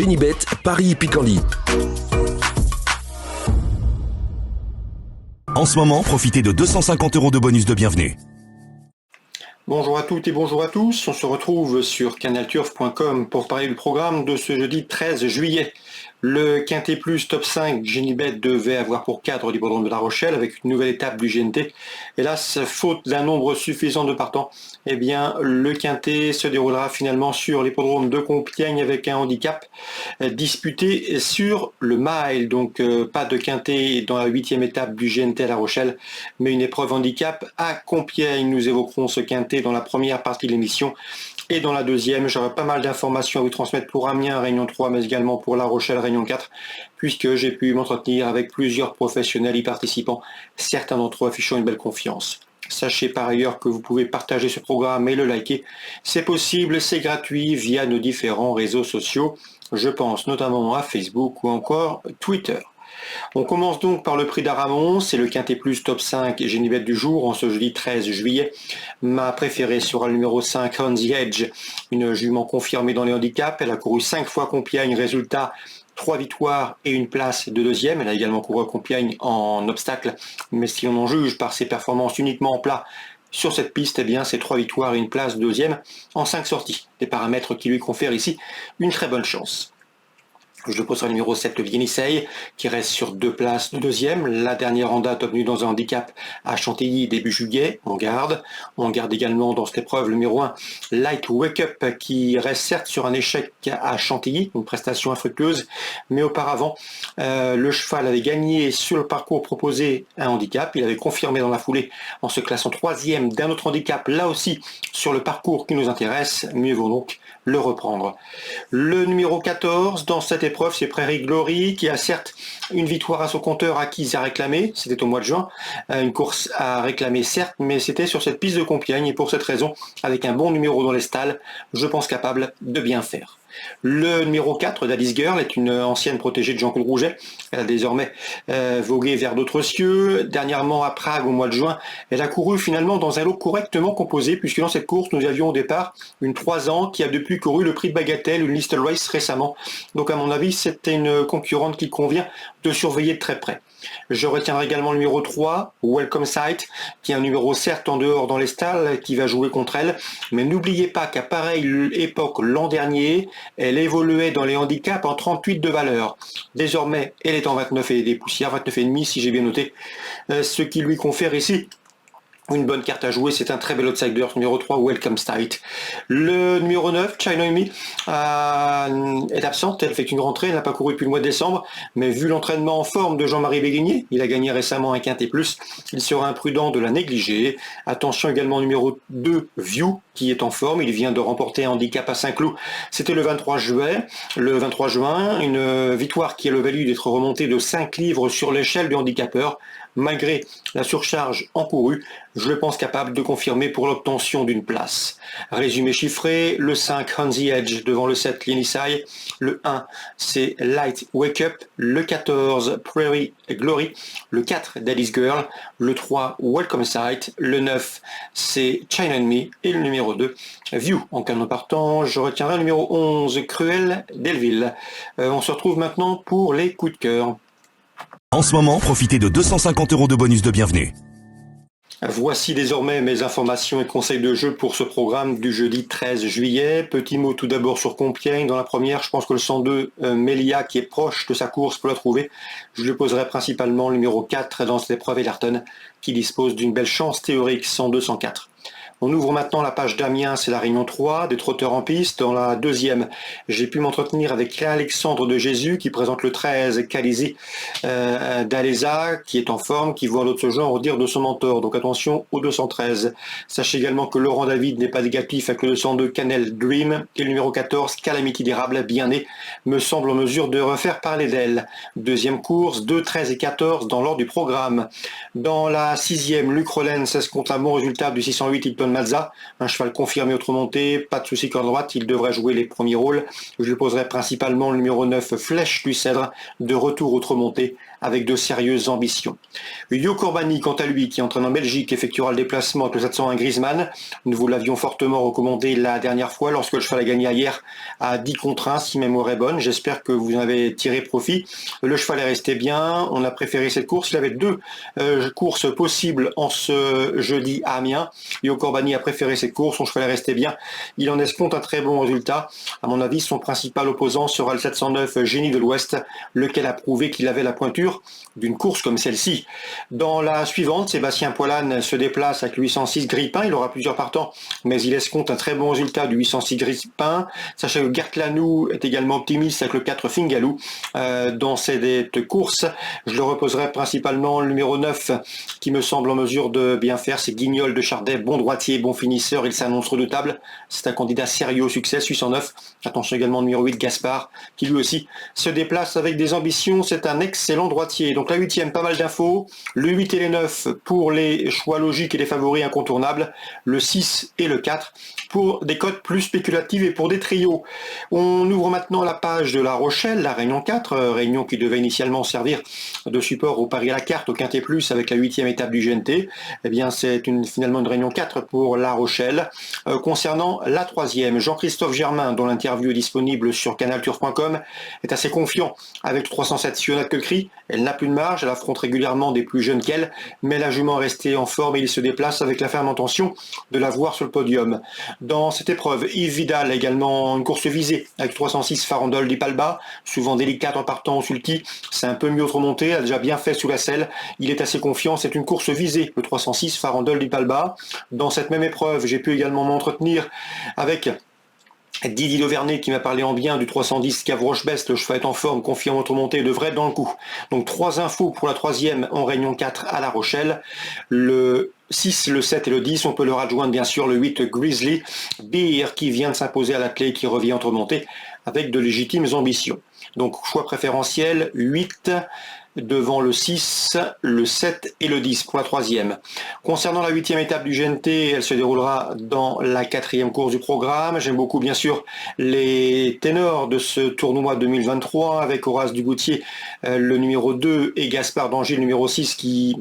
Génibet, Paris Picardie. En ce moment, profitez de 250 € de bonus de bienvenue. Bonjour à toutes et bonjour à tous, on se retrouve sur canalturf.com pour parler du programme de ce jeudi 13 juillet. Le Quintet Plus Top 5 Génibet devait avoir pour cadre l'hippodrome de La Rochelle avec une nouvelle étape du GNT. Hélas, faute d'un nombre suffisant de partants, eh bien, le Quintet se déroulera finalement sur l'hippodrome de Compiègne avec un handicap disputé sur le mile. Donc pas de Quintet dans la 8e étape du GNT à La Rochelle, mais une épreuve handicap à Compiègne. Nous évoquerons ce Quintet dans la première partie de l'émission. Et dans la deuxième, j'aurai pas mal d'informations à vous transmettre pour Amiens, Réunion 3, mais également pour La Rochelle, Réunion 4, puisque j'ai pu m'entretenir avec plusieurs professionnels y participant, certains d'entre eux affichant une belle confiance. Sachez par ailleurs que vous pouvez partager ce programme et le liker. C'est possible, c'est gratuit via nos différents réseaux sociaux. Je pense notamment à Facebook ou encore Twitter. On commence donc par le prix d'Aramon, c'est le Quintet Plus Top 5 Génibet du jour en ce jeudi 13 juillet. Ma préférée sera le numéro 5, On the Edge, une jument confirmée dans les handicaps. Elle a couru 5 fois Compiègne, résultat 3 victoires et une place de deuxième. Elle a également couru à Compiègne en obstacle, mais si on en juge par ses performances uniquement en plat, sur cette piste, eh bien, c'est 3 victoires et une place de deuxième en 5 sorties. Des paramètres qui lui confèrent ici une très bonne chance. Je pose sur le numéro 7, le Viennisseil, qui reste sur 2 places de deuxième. La dernière en date obtenue dans un handicap à Chantilly début juillet. On garde également dans cette épreuve le numéro 1, Light Wake Up, qui reste certes sur un échec à Chantilly, une prestation infructueuse, mais auparavant, le cheval avait gagné sur le parcours proposé un handicap. Il avait confirmé dans la foulée en se classant 3e d'un autre handicap, là aussi sur le parcours qui nous intéresse. Mieux vaut donc le reprendre. Le numéro 14 dans cette épreuve, c'est Prairie Glory, qui a certes une victoire à son compteur acquise à réclamer, c'était au mois de juin, une course à réclamer certes, mais c'était sur cette piste de Compiègne, et pour cette raison, avec un bon numéro dans les stalles, je pense capable de bien faire. Le numéro 4 d'Alice Girl est une ancienne protégée de Jean-Claude Rouget. Elle a désormais vogué vers d'autres cieux. Dernièrement à Prague au mois de juin, elle a couru finalement dans un lot correctement composé, puisque dans cette course nous avions au départ une 3 ans qui a depuis couru le prix de Bagatelle, une Listed Race récemment. Donc à mon avis c'était une concurrente qu'il convient de surveiller de très près. Je retiendrai également le numéro 3, Welcome Sight, qui est un numéro certes en dehors dans les stalles, qui va jouer contre elle. Mais n'oubliez pas qu'à pareille époque l'an dernier, elle évoluait dans les handicaps en 38 de valeur. Désormais, elle est en 29 et des poussières, 29,5 si j'ai bien noté, ce qui lui confère ici une bonne carte à jouer. C'est un très bel outsider, numéro 3, Welcome Sight. Le numéro 9, China Amy, est absente, elle fait une rentrée, elle n'a pas couru depuis le mois de décembre, mais vu l'entraînement en forme de Jean-Marie Béguigné, il a gagné récemment un Quintet Plus, il sera imprudent de la négliger. Attention également au numéro 2, View, qui est en forme, il vient de remporter un handicap à Saint-Cloud, c'était le 23 juin, une victoire qui a le valu d'être remontée de 5 livres sur l'échelle du handicapeur. Malgré la surcharge encourue, je le pense capable de confirmer pour l'obtention d'une place. Résumé chiffré, le 5, On the Edge devant le 7, Lienisai, le 1, c'est Light Wake Up, le 14, Prairie Glory, le 4, Daddy's Girl, le 3, Welcome Sight, le 9, c'est China and Me, et le numéro 2, View. En canon partant, je retiendrai le numéro 11, Cruel Delville. On se retrouve maintenant pour les coups de cœur. En ce moment, profitez de 250 € de bonus de bienvenue. Voici désormais mes informations et conseils de jeu pour ce programme du jeudi 13 juillet. Petit mot tout d'abord sur Compiègne. Dans la première, je pense que le 102 Melia, qui est proche de sa course, peut la trouver. Je lui poserai principalement le numéro 4 dans cette épreuve, Ellerton, qui dispose d'une belle chance théorique, 102-104. On ouvre maintenant la page d'Amiens, c'est la Réunion 3, des trotteurs en piste. Dans la deuxième, j'ai pu m'entretenir avec Alexandre de Jésus qui présente le 13, Calisi d'Alesa, qui est en forme, qui voit l'autre genre dire de son mentor. Donc attention au 213. Sachez également que Laurent David n'est pas négatif avec le 202 Canel Dream et le numéro 14, Calamity d'érable, bien né, me semble en mesure de refaire parler d'elle. Deuxième course, 2, 13 et 14 dans l'ordre du programme. Dans la sixième, Luc Rollens, ça se compte un bon résultat du 608 Hilton Mazza, un cheval confirmé autre montée, pas de souci corde droite, il devrait jouer les premiers rôles. Je lui poserai principalement le numéro 9, Flèche du Cèdre, de retour autre montée avec de sérieuses ambitions. Yo Courbani, quant à lui, qui entraîne en Belgique, effectuera le déplacement avec le 701 Griezmann. Nous vous l'avions fortement recommandé la dernière fois lorsque le cheval a gagné hier à 10 contre 1, si mémoire est bonne. J'espère que vous en avez tiré profit. Le cheval est resté bien. On a préféré cette course. Il avait deux courses possibles en ce jeudi à Amiens. Yo Courbani a préféré cette course. Son cheval est resté bien. Il en escompte un très bon résultat. À mon avis, son principal opposant sera le 709 Génie de l'Ouest, lequel a prouvé qu'il avait la pointure d'une course comme celle-ci. Dans la suivante, Sébastien Poilane se déplace avec le 806 Grippin. Il aura plusieurs partants, mais il escompte un très bon résultat du 806 Grippin. Sachez que Gert Lanou est également optimiste avec le 4 Fingalou. Dans cette course, je le reposerai principalement le numéro 9 qui me semble en mesure de bien faire. C'est Guignol de Chardet, bon droitier, bon finisseur. Il s'annonce redoutable. C'est un candidat sérieux au succès, 809. Attention également au numéro 8 Gaspard, qui lui aussi se déplace avec des ambitions. C'est un excellent droitier. Donc la 8e, pas mal d'infos. Le 8 et les 9 pour les choix logiques et les favoris incontournables. Le 6 et le 4 pour des cotes plus spéculatives et pour des trios. On ouvre maintenant la page de La Rochelle, la Réunion 4, réunion qui devait initialement servir de support au pari à la carte, au Quintet Plus avec la 8e étape du GNT. Eh bien, c'est finalement une Réunion 4 pour La Rochelle. Concernant la 3e, Jean-Christophe Germain, dont l'interview est disponible sur canalturf.com, est assez confiant avec 307 Sionat Quecry. Elle n'a plus de marge, elle affronte régulièrement des plus jeunes qu'elle, mais la jument est restée en forme et il se déplace avec la ferme intention de la voir sur le podium. Dans cette épreuve, Yves Vidal a également une course visée avec 306 Farandole d'Ipalba, souvent délicate en partant au sulky. C'est un peu mieux remonté, elle a déjà bien fait sous la selle. Il est assez confiant, c'est une course visée, le 306 Farandole d'Ipalba. Dans cette même épreuve, j'ai pu également m'entretenir avec Didier Dauvernet qui m'a parlé en bien du 310 Cavroche-Best, le cheval est en forme, confiant en votre montée, devrait être dans le coup. Donc 3 infos pour la 3e en Réunion 4 à La Rochelle. Le 6, le 7 et le 10, on peut leur adjoindre bien sûr le 8 Grizzly Beer qui vient de s'imposer à la clé, qui revient entre montées avec de légitimes ambitions. Donc choix préférentiel, 8 devant le 6, le 7 et le 10 pour la 3e. Concernant la 8e étape du GNT, elle se déroulera dans la 4e course du programme. J'aime beaucoup bien sûr les ténors de ce tournoi 2023 avec Horace Dugoutier, le numéro 2 et Gaspard Dangy, le numéro 6 qui,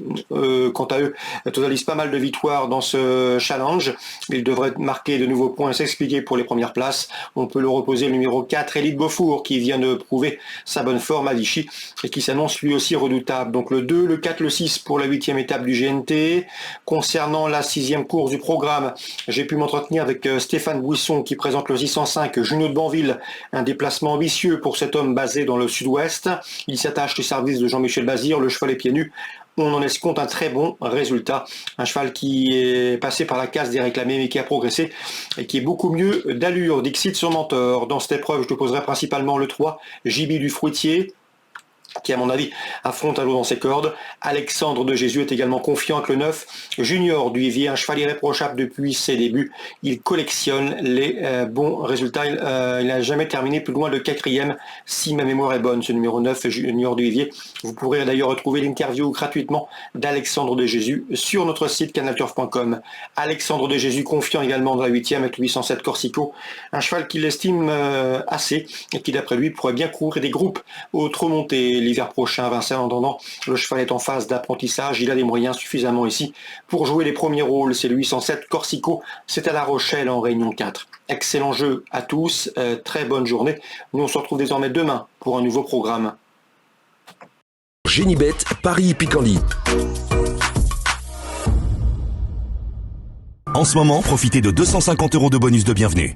quant à eux, totalisent pas mal de victoires dans ce challenge. Ils devraient marquer de nouveaux points et s'expliquer pour les premières places. On peut le reposer le numéro 4, Élite Beaufour, qui vient de prouver sa bonne forme à Vichy et qui s'annonce lui aussi redoutable. Donc le 2, le 4, le 6 pour la 8e étape du GNT. Concernant la 6e course du programme, j'ai pu m'entretenir avec Stéphane Bouisson qui présente le 605 Junot de Banville, un déplacement ambitieux pour cet homme basé dans le sud-ouest. Il s'attache au service de Jean-Michel Bazir, le cheval est pieds nus. On en escompte un très bon résultat. Un cheval qui est passé par la case des réclamés mais qui a progressé et qui est beaucoup mieux d'allure. Dixit son mentor. Dans cette épreuve, je te poserai principalement le 3, Jibi du Fruitier, qui à mon avis affronte un lot dans ses cordes. Alexandre de Jésus est également confiant avec le 9. Junior du Vivier, un cheval irréprochable depuis ses débuts. Il collectionne les bons résultats. Il n'a jamais terminé plus loin de 4e, si ma mémoire est bonne, ce numéro 9, Junior du Vivier. Vous pourrez d'ailleurs retrouver l'interview gratuitement d'Alexandre de Jésus sur notre site canalturf.com. Alexandre de Jésus confiant également dans la 8e avec 807 Corsico. Un cheval qu'il estime assez et qui d'après lui pourrait bien courir des groupes au trop monté l'hiver prochain. Vincent, en attendant, le cheval est en phase d'apprentissage, il a les moyens suffisamment ici pour jouer les premiers rôles. C'est le 807 Corsico, c'est à La Rochelle en Réunion 4. Excellent jeu à tous, très bonne journée. Nous on se retrouve désormais demain pour un nouveau programme. Génibet, Paris Picardie. En ce moment, profitez de 250 € de bonus de bienvenue.